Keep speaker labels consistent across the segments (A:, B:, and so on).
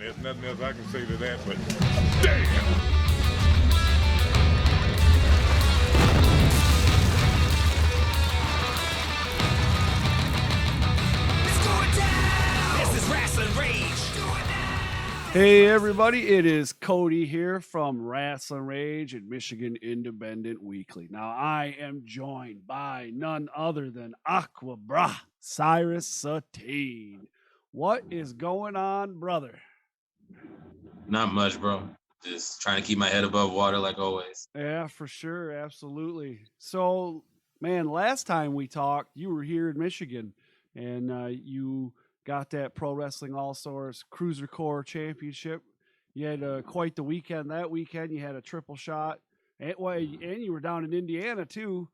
A: There's nothing else I can say to that, but damn!
B: Rasslin Rage.
C: Hey everybody, it is Cody here from Rasslin Rage and Michigan Independent Weekly. Now I am joined by none other than AquaBruh Cyrus Satin. What is going on, brother?
D: Not much, bro. Just trying to keep my head above water like always.
C: Yeah, for sure, absolutely. So, man, last time we talked, you were here in Michigan, and you got that Pro Wrestling All Stars Cruiser Core Championship. You had quite the weekend that weekend. You had a triple shot, and you were down in Indiana too.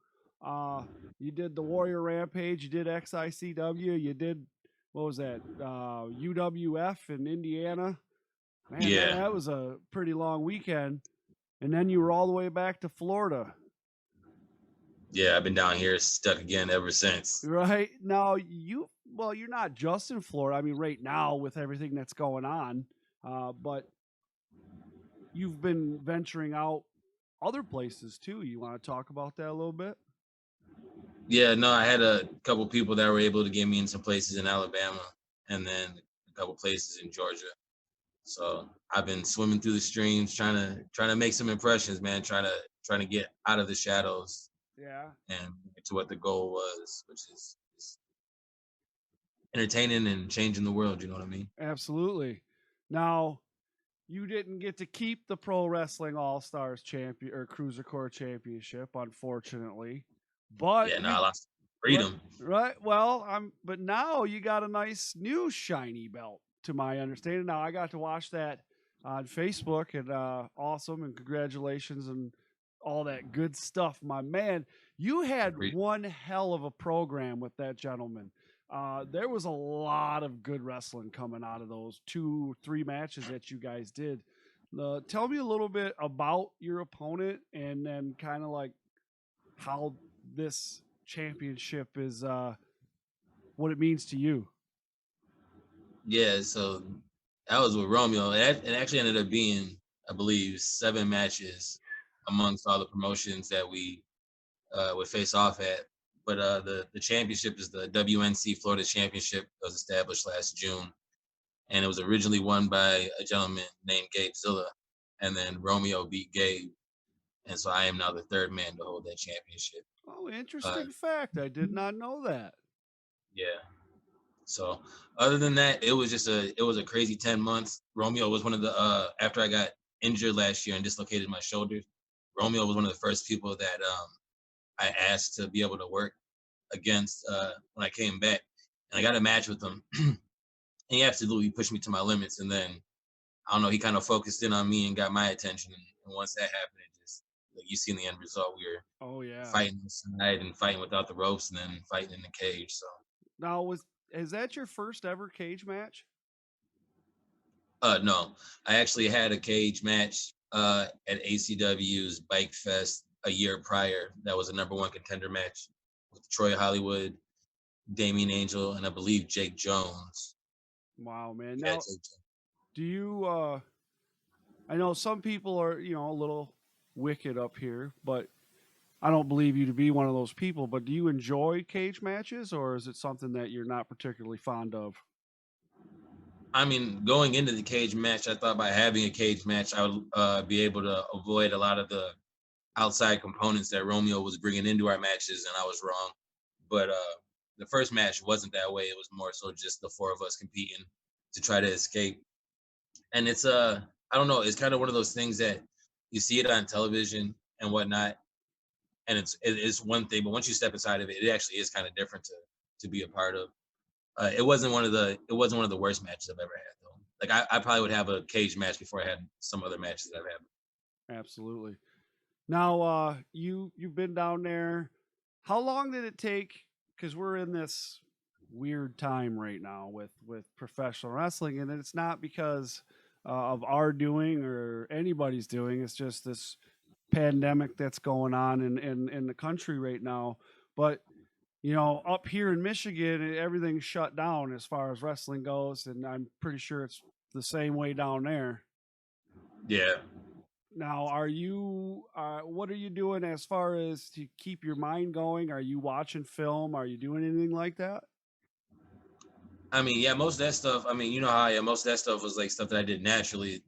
C: You did the Warrior Rampage. You did XICW. You did, what was that? UWF in Indiana. Man,
D: Yeah.
C: that was a pretty long weekend. And then you were all the way back to Florida.
D: Yeah, I've been down here stuck again ever since.
C: Right. Now, you're not just in Florida. I mean, right now with everything that's going on, but you've been venturing out other places too. You want to talk about that a little bit?
D: Yeah, no, I had a couple people that were able to get me in some places in Alabama and then a couple places in Georgia. So I've been swimming through the streams, trying to make some impressions, man. Trying to get out of the shadows.
C: Yeah.
D: And get to what the goal was, which is entertaining and changing the world. You know what I mean?
C: Absolutely. Now, you didn't get to keep the Pro Wrestling All Stars champion or Cruiser Core Championship, unfortunately. But
D: yeah, no, I lost freedom.
C: Right. Well, but now you got a nice new shiny belt, to my understanding. Now I got to watch that on Facebook, and awesome, and congratulations and all that good stuff, my man. You had one hell of a program with that gentleman. There was a lot of good wrestling coming out of those 2-3 matches that you guys did. Tell me a little bit about your opponent, and then kind of like how this championship is, what it means to you.
D: Yeah, so that was with Romeo. It actually ended up being, I believe, 7 matches amongst all the promotions that we would face off at. But the championship is the WNC Florida Championship. It was established last June, and it was originally won by a gentleman named Gabe Zilla, and then Romeo beat Gabe, and so I am now the third man to hold that championship.
C: Oh, interesting fact. I did not know that.
D: Yeah. So other than that, it was a crazy 10 months. Romeo was one of the after I got injured last year and dislocated my shoulders, Romeo was one of the first people that I asked to be able to work against when I came back, and I got a match with him. And he absolutely pushed me to my limits, and then I don't know, he kind of focused in on me and got my attention, and once that happened, it just, like, you seen the end result. We were fighting inside and fighting without the ropes, and then fighting in the cage. So
C: now, is that your first ever cage match?
D: No, I actually had a cage match at ACW's Bike Fest a year prior. That was a #1 contender match with Troy Hollywood, Damian Angel, and I believe Jake Jones.
C: Wow, man. Now, do you, I know some people are, a little wicked up here, but I don't believe you to be one of those people, but do you enjoy cage matches, or is it something that you're not particularly fond of?
D: I mean, going into the cage match, I thought by having a cage match, I would be able to avoid a lot of the outside components that Romeo was bringing into our matches, and I was wrong. But the first match wasn't that way. It was more so just the 4 of us competing to try to escape. And it's I don't know, it's kind of one of those things that you see it on television and whatnot, and it's one thing, but once you step inside of it, it actually is kind of different to be a part of. It wasn't one of the worst matches I've ever had, though. Like I probably would have a cage match before I had some other matches that I've had.
C: Absolutely. Now, you've been down there. How long did it take? Because we're in this weird time right now with professional wrestling, and it's not because of our doing or anybody's doing. It's just this pandemic that's going on in the country right now. But up here in Michigan, everything's shut down as far as wrestling goes, and I'm pretty sure it's the same way down there.
D: Yeah.
C: Now, are you? What are you doing as far as to keep your mind going? Are you watching film? Are you doing anything like that?
D: I mean, yeah, most of that stuff. I mean, you know how I am. Most of that stuff was like stuff that I did naturally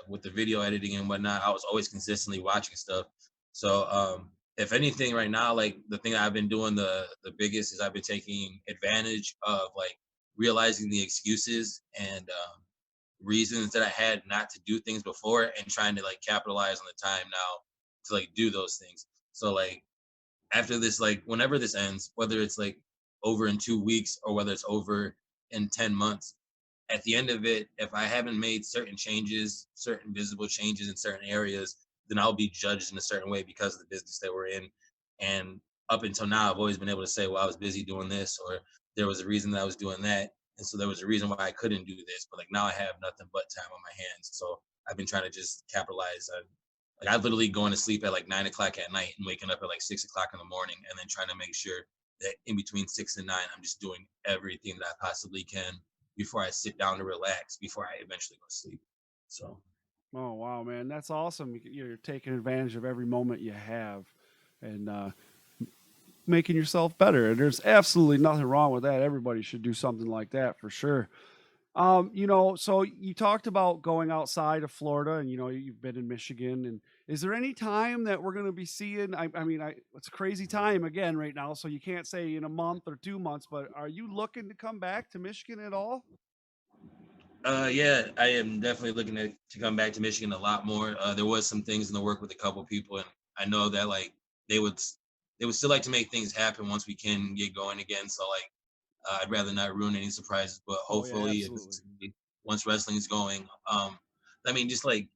D: with the video editing and whatnot. I was always consistently watching stuff. So, if anything, right now, like the thing I've been doing the biggest is I've been taking advantage of like realizing the excuses and reasons that I had not to do things before and trying to like capitalize on the time now to like do those things. So like after this, like whenever this ends, whether it's like over in 2 weeks or whether it's over in 10 months, at the end of it, if I haven't made certain changes, certain visible changes in certain areas, then I'll be judged in a certain way because of the business that we're in. And up until now, I've always been able to say, well, I was busy doing this, or there was a reason that I was doing that. And so there was a reason why I couldn't do this. But like now I have nothing but time on my hands. So I've been trying to just capitalize on, like I literally going to sleep at like 9 o'clock at night and waking up at like 6 o'clock in the morning and then trying to make sure that in between 6 and 9, I'm just doing everything that I possibly can before I sit down to relax before I eventually go to sleep. So,
C: Oh wow, man, that's awesome. You're taking advantage of every moment you have, and making yourself better. And there's absolutely nothing wrong with that. Everybody should do something like that for sure. So you talked about going outside of Florida, and you've been in Michigan. And is there any time that we're going to be seeing? It's a crazy time again right now, so you can't say in a month or 2 months. But are you looking to come back to Michigan at all?
D: yeah, I am definitely looking to come back to Michigan a lot more. There was some things in the work with a couple people, and I know that like they would they would still like to make things happen once we can get going again. So like I'd rather not ruin any surprises, but
C: Oh yeah,
D: hopefully
C: absolutely.
D: once wrestling's going, I mean, just like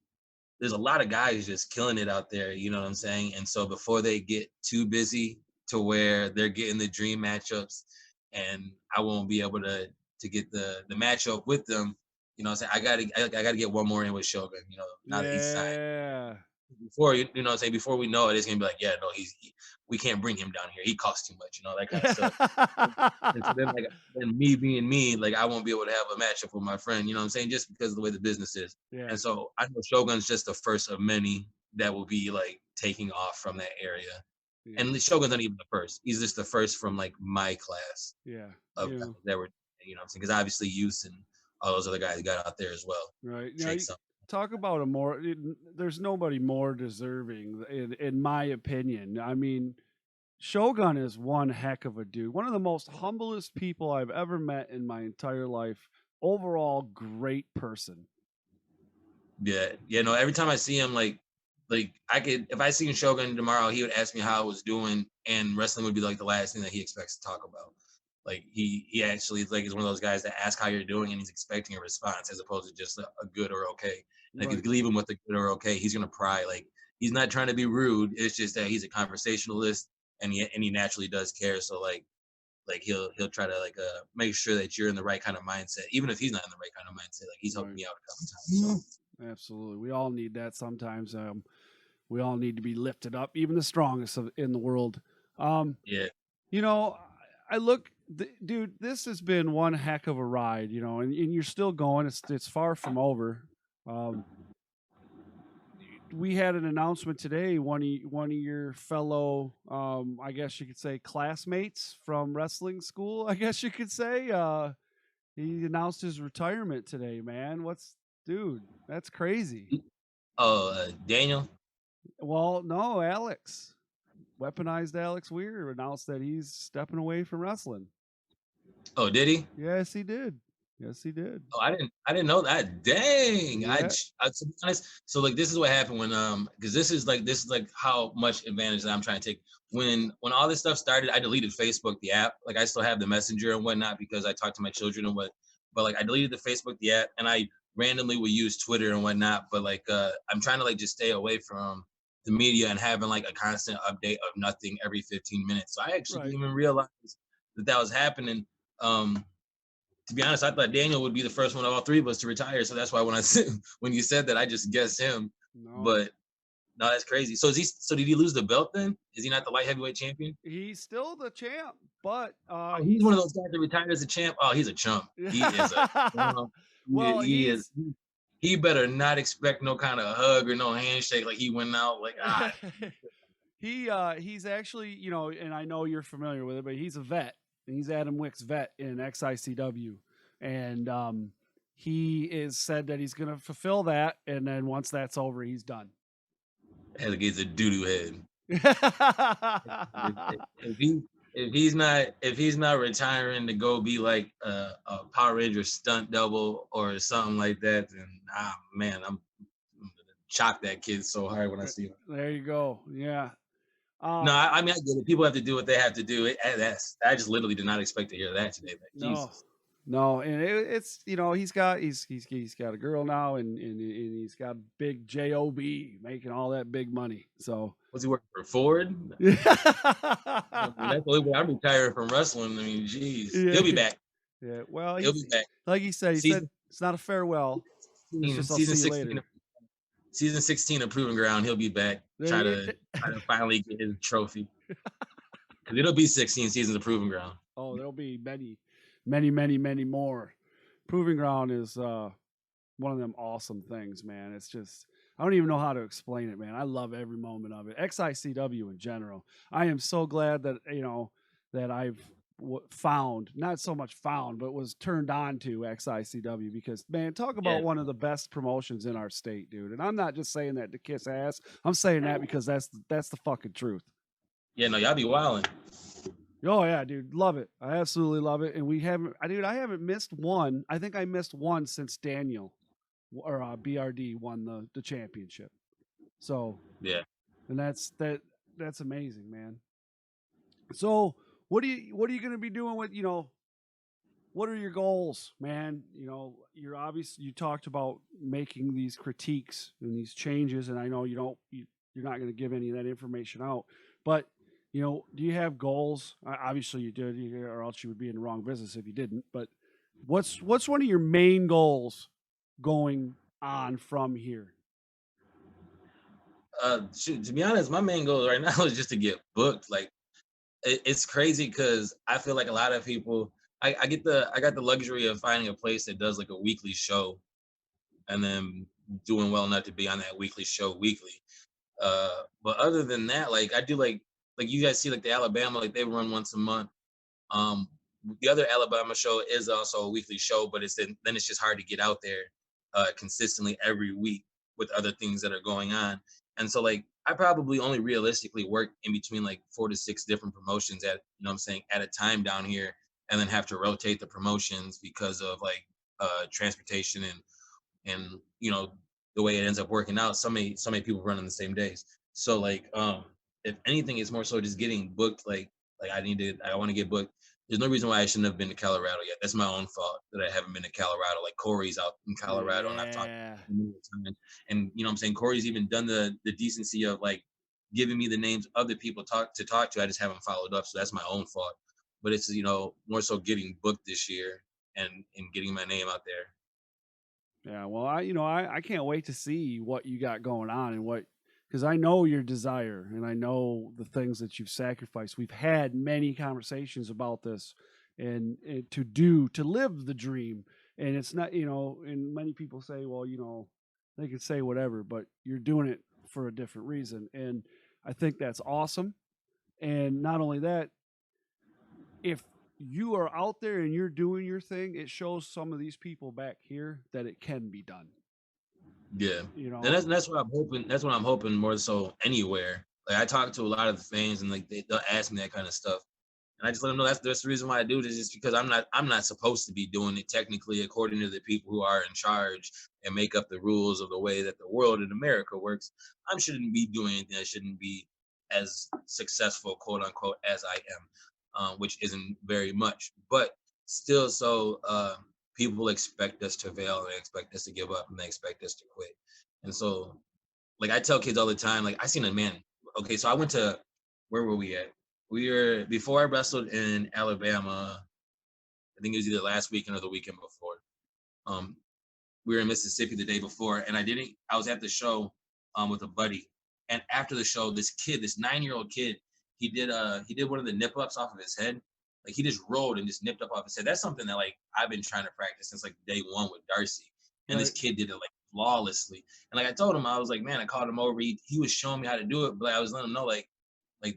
D: there's a lot of guys just killing it out there, you know what I'm saying? And so before they get too busy to where they're getting the dream matchups and I won't be able to get the matchup with them, you know what I'm saying? I gotta get one more in with Shogun, now that he's signed.
C: Yeah.
D: Before you know what I'm saying, before we know it, it's gonna be like, yeah, no, we can't bring him down here. He costs too much, that kind of stuff. And so then, like, then me being me, like, I won't be able to have a matchup with my friend, you know what I'm saying? Just because of the way the business is.
C: Yeah.
D: And so I know Shogun's just the first of many that will be like taking off from that area.
C: Yeah.
D: And Shogun's not even the first. He's just the first from like my class
C: Yeah.
D: of guys that were, you know what I'm saying? Because obviously Youth and all those other guys got out there as well.
C: Right.
D: Shake some.
C: Talk about there's nobody more deserving in my opinion. I mean, Shogun is one heck of a dude. One of the most humblest people I've ever met in my entire life. Overall, great person.
D: Yeah. Yeah, no, every time I see him, like I could, if I seen Shogun tomorrow, he would ask me how I was doing, and wrestling would be like the last thing that he expects to talk about. Like he actually like is one of those guys that ask how you're doing, and he's expecting a response as opposed to just a good or okay. And if you leave him with a good or okay, he's gonna pry. Like he's not trying to be rude. It's just that he's a conversationalist, and he naturally does care. So like he'll try to like make sure that you're in the right kind of mindset, even if he's not in the right kind of mindset. Like he's helped me out a couple times. So.
C: Absolutely, we all need that sometimes. We all need to be lifted up, even the strongest in the world.
D: Yeah.
C: I look, dude, this has been one heck of a ride, and you're still going. It's far from over. We had an announcement today. One of your fellow, I guess you could say, classmates from wrestling school. I guess you could say, he announced his retirement today. Man, dude? That's crazy.
D: Oh, Daniel.
C: Well, no, Alex. Weaponized Alex Weir announced that he's stepping away from wrestling.
D: Oh, did he?
C: Yes, he did.
D: Oh, I didn't know that. Dang.
C: Yeah.
D: To be honest, so like this is what happened when because this is like how much advantage that I'm trying to take. When all this stuff started, I deleted Facebook, the app. Like I still have the messenger and whatnot because I talk to my children and but like I deleted the Facebook, the app, and I randomly would use Twitter and whatnot. But like I'm trying to like just stay away from the media and having like a constant update of nothing every 15 minutes. So I actually didn't even realize that was happening. To be honest, I thought Daniel would be the first one of all three of us to retire. So that's why when you said that, I just guessed him. No. But no, that's crazy. So did he lose the belt then? Is he not the light heavyweight champion?
C: He's still the champ, but
D: he's one of those guys that retired as a champ. Oh, he's a chump. He is
C: Well,
D: he is. He better not expect no kind of hug or no handshake like he went out like
C: he's actually, you know, and I know you're familiar with it, but he's a vet, and he's Adam Wick's vet in XICW, and he is said that he's going to fulfill that, and then once that's over, he's done.
D: Hell, gets a doo-doo head. If he's not retiring to go be like a Power Ranger stunt double or something like that, then man, I'm gonna shock that kid so hard when I see him.
C: There you go. Yeah.
D: No, I mean I get it. People have to do what they have to do. I just literally did not expect to hear that today. Like, Jesus.
C: No, and it's, you know, he's got a girl now, and he's got big job making all that big money. So
D: was he working for Ford? That's the only way I'm retiring from wrestling. I mean, geez, he'll be back.
C: Yeah, well,
D: he'll be back.
C: Like he said, said it's not a farewell.
D: Season 16. Season 16 of Proving Ground, he'll be back. Try to finally get his trophy. Because it'll be 16 seasons of Proving Ground.
C: Oh, there'll be many more. Proving Ground is one of them awesome things, man. It's just, I don't even know how to explain it, man. I love every moment of it. XICW in general. I am so glad that, you know, that I've found, not so much found, but was turned on to XICW, because, man, talk about one of the best promotions in our state, dude. And I'm not just saying that to kiss ass. I'm saying that because that's the fucking truth.
D: Yeah, no, y'all be wilding.
C: Oh yeah, dude, love it. I absolutely love it. And I haven't missed one. I think I missed one since Daniel or BRD won the championship. So
D: yeah,
C: and that's amazing, man. So what are you going to be doing with, you know, what are your goals, man? You know, you talked about making these critiques and these changes, and I know you're not going to give any of that information out, but you know, do you have goals? Obviously you did, or else you would be in the wrong business if you didn't. But what's one of your main goals going on from here?
D: To be honest, my main goal right now is just to get booked. Like, it's crazy because I feel like a lot of people, I got the luxury of finding a place that does like a weekly show, and then doing well enough to be on that weekly show weekly. But other than that, like I do like you guys see like the Alabama, like they run once a month. The other Alabama show is also a weekly show, but then it's just hard to get out there consistently every week with other things that are going on. And so like I probably only realistically work in between like 4 to 6 different promotions at, you know what I'm saying, at a time down here, and then have to rotate the promotions because of like transportation and you know the way it ends up working out. So many people run on the same days. So like if anything, it's more so just getting booked. Like I want to get booked. There's no reason why I shouldn't have been to Colorado yet. That's my own fault that I haven't been to Colorado. Like Corey's out in Colorado, and I've talked to him many times. And you know what I'm saying, Corey's even done the decency of like giving me the names of the people to talk to. I just haven't followed up, so that's my own fault. But it's, you know, more so getting booked this year and getting my name out there.
C: Yeah, well, I can't wait to see what you got going on, and because I know your desire and I know the things that you've sacrificed. We've had many conversations about this, and to live the dream. And it's not, you know, and many people say, well, you know, they can say whatever, but you're doing it for a different reason. And I think that's awesome. And not only that, if you are out there and you're doing your thing, it shows some of these people back here that it can be done.
D: Yeah,
C: you know,
D: and that's what I'm hoping. That's what I'm hoping more so anywhere. Like I talk to a lot of the fans, and like they'll ask me that kind of stuff, and I just let them know that's the reason why I do this, is because I'm not supposed to be doing it technically according to the people who are in charge and make up the rules of the way that the world in America works. I shouldn't be doing anything that shouldn't be as successful, quote unquote, as I am, which isn't very much, but still so. People expect us to fail, and they expect us to give up, and they expect us to quit. And so, like I tell kids all the time, like I seen a man. Okay, so I went to, where were we at? We were, before I wrestled in Alabama, I think it was either last weekend or the weekend before. We were in Mississippi the day before, and I was at the show with a buddy. And after the show, this 9-year-old kid, he did one of the nip ups off of his head, Like he just rolled and just nipped up off his head. That's something that like I've been trying to practice since like day one with Darcy. And this kid did it like flawlessly. And like I told him, I was like, man, I called him over. He was showing me how to do it, but I was letting him know like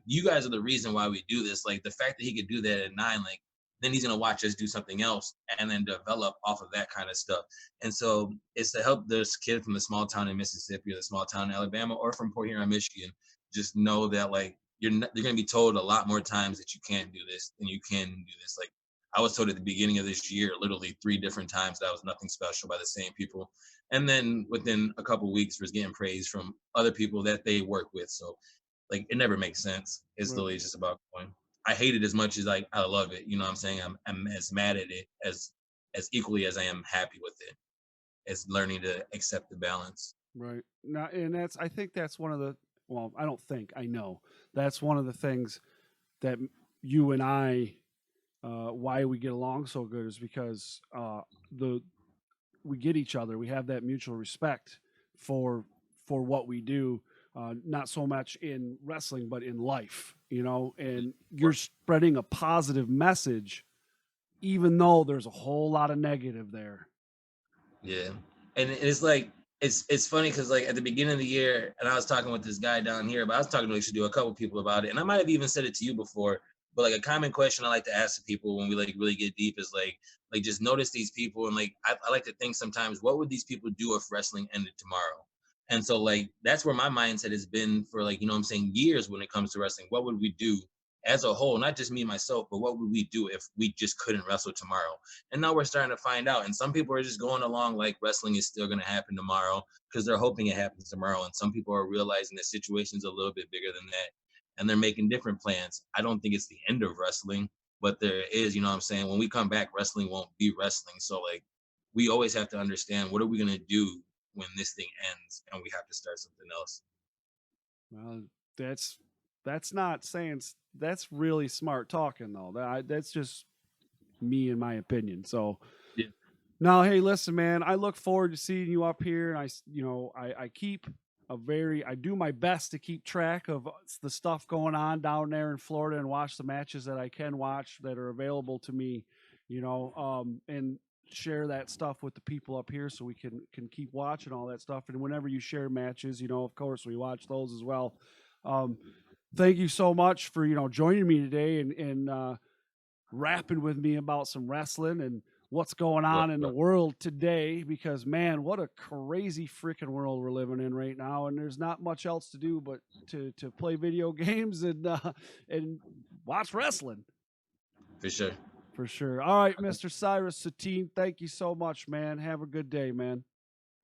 D: you guys are the reason why we do this. Like the fact that he could do that at 9, like then he's gonna watch us do something else and then develop off of that kind of stuff. And so it's to help this kid from the small town in Mississippi or the small town in Alabama or from Port Huron, Michigan, just know that like you're gonna be told a lot more times that you can't do this than you can do this. Like I was told at the beginning of this year, literally 3 different times that I was nothing special by the same people. And then within a couple of weeks was getting praise from other people that they work with. So like it never makes sense. It's literally just about going. I hate it as much as I love it. You know what I'm saying? I'm as mad at it as equally as I am happy with it. It's learning to accept the balance.
C: Right. Now, and I think that's one of the, well, I know that's one of the things that you and I, why we get along so good is because we get each other. We have that mutual respect for what we do. Not so much in wrestling, but in life, and you're spreading a positive message, even though there's a whole lot of negative there.
D: Yeah. And it's like, it's funny because like at the beginning of the year, and I was talking with this guy down here, but I was talking to actually a couple of people about it. And I might've even said it to you before, but like a common question I like to ask people when we like really get deep is like just notice these people. And like, I like to think sometimes, what would these people do if wrestling ended tomorrow? And so like, that's where my mindset has been for like, years when it comes to wrestling. What would we do as a whole, not just me, myself, but what would we do if we just couldn't wrestle tomorrow? And now we're starting to find out. And some people are just going along like wrestling is still going to happen tomorrow because they're hoping it happens tomorrow. And some people are realizing the situation's a little bit bigger than that. And they're making different plans. I don't think it's the end of wrestling, but there is, when we come back, wrestling won't be wrestling. So like, we always have to understand, what are we going to do when this thing ends and we have to start something else?
C: Well, that's not saying, that's really smart talking though. That's just me in my opinion. So
D: yeah.
C: Now, hey, listen, man, I look forward to seeing you up here. And I do my best to keep track of the stuff going on down there in Florida and watch the matches that I can watch that are available to me, and share that stuff with the people up here so we can keep watching all that stuff. And whenever you share matches, of course we watch those as well. Thank you so much for, joining me today and rapping with me about some wrestling and what's going on in the world today, because man, what a crazy freaking world we're living in right now. And there's not much else to do but to play video games and watch wrestling.
D: For sure.
C: For sure. All right, Mr. Cyrus Satin, thank you so much, man. Have a good day, man.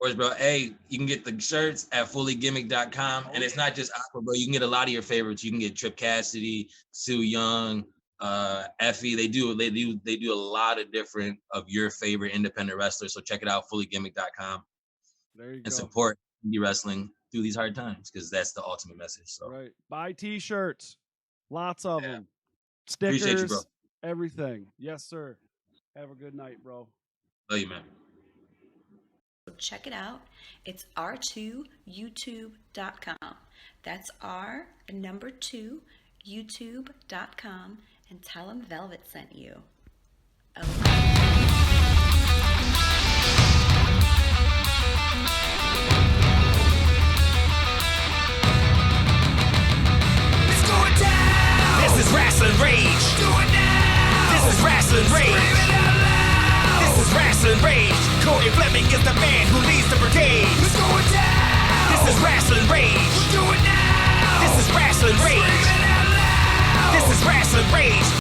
D: Of course, bro. Hey, you can get the shirts at fullygimmick.com. And it's not just AquaBruh. You can get a lot of your favorites. You can get Trip Cassidy, Sue Young, Effie. They do a lot of different of your favorite independent wrestlers. So check it out, fullygimmick.com.
C: There you go.
D: And support indie wrestling through these hard times, because that's the ultimate message. So
C: right. Buy T-shirts. Lots of them. Stickers.
D: Appreciate you, bro.
C: Everything. Yes, sir. Have a good night, bro.
D: Love you, man.
B: Check it out. It's r2youtube.com. That's R2youtube.com, and tell them Velvet sent you.
E: It's going down. This is Rasslin Rage. Do it now. This is Rasslin Rage. Scream it out loud. This is Rasslin Rage. Cody Fleming is the man who leads the brigade. It's going down. This is Rasslin Rage. Do it now. This is Rasslin Rage. Scream it out loud. This is Rasslin Rage.